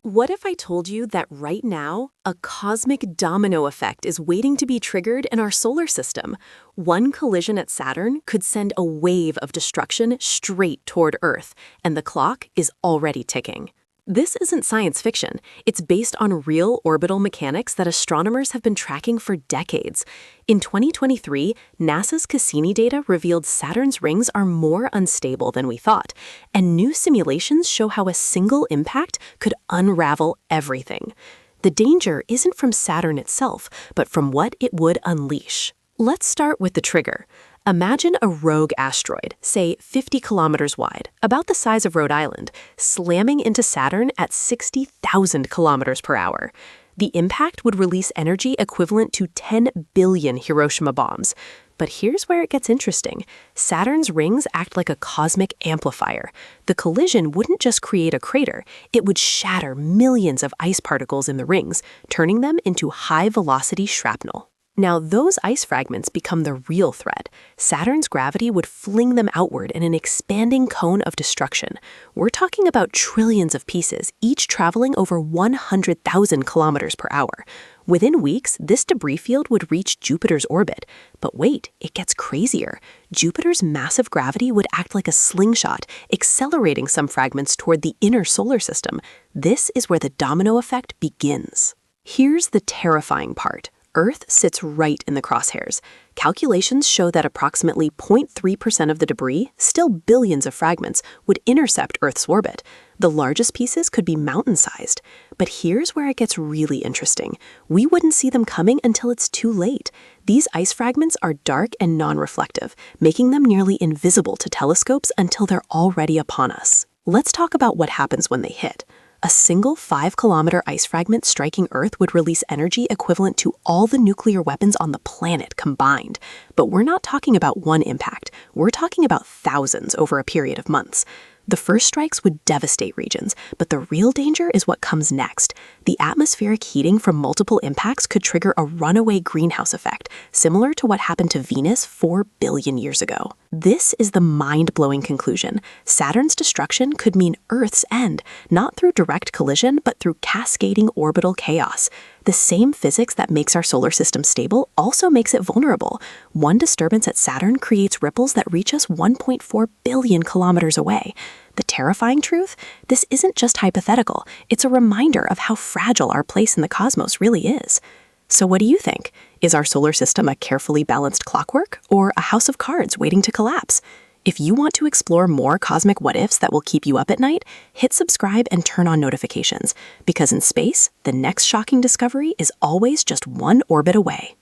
What if I told you that right now, a cosmic domino effect is waiting to be triggered in our solar system? One collision at Saturn could send a wave of destruction straight toward Earth, and the clock is already ticking. This isn't science fiction. It's based on real orbital mechanics that astronomers have been tracking for decades. In 2023, NASA's Cassini data revealed Saturn's rings are more unstable than we thought, and new simulations show how a single impact could unravel everything. The danger isn't from Saturn itself, but from what it would unleash. Let's start with the trigger. Imagine a rogue asteroid, say 50 kilometers wide, about the size of Rhode Island, slamming into Saturn at 60,000 kilometers per hour. The impact would release energy equivalent to 10 billion Hiroshima bombs. But here's where it gets interesting. Saturn's rings act like a cosmic amplifier. The collision wouldn't just create a crater, it would shatter millions of ice particles in the rings, turning them into high-velocity shrapnel. Now, those ice fragments become the real threat. Saturn's gravity would fling them outward in an expanding cone of destruction. We're talking about trillions of pieces, each traveling over 100,000 kilometers per hour. Within weeks, this debris field would reach Jupiter's orbit. But wait, it gets crazier. Jupiter's massive gravity would act like a slingshot, accelerating some fragments toward the inner solar system. This is where the domino effect begins. Here's the terrifying part. Earth sits right in the crosshairs. Calculations show that approximately 0.3% of the debris, still billions of fragments, would intercept Earth's orbit. The largest pieces could be mountain-sized. But here's where it gets really interesting. We wouldn't see them coming until it's too late. These ice fragments are dark and non-reflective, making them nearly invisible to telescopes until they're already upon us. Let's talk about what happens when they hit. A single 5-kilometer ice fragment striking Earth would release energy equivalent to all the nuclear weapons on the planet combined. But we're not talking about one impact. We're talking about thousands over a period of months. The first strikes would devastate regions, but the real danger is what comes next. The atmospheric heating from multiple impacts could trigger a runaway greenhouse effect, similar to what happened to Venus 4 billion years ago. This is the mind-blowing conclusion. Saturn's destruction could mean Earth's end, not through direct collision, but through cascading orbital chaos. The same physics that makes our solar system stable also makes it vulnerable. One disturbance at Saturn creates ripples that reach us 1.4 billion kilometers away. The terrifying truth? This isn't just hypothetical. It's a reminder of how fragile our place in the cosmos really is. So what do you think? Is our solar system a carefully balanced clockwork or a house of cards waiting to collapse? If you want to explore more cosmic what-ifs that will keep you up at night, hit subscribe and turn on notifications. Because in space, the next shocking discovery is always just one orbit away.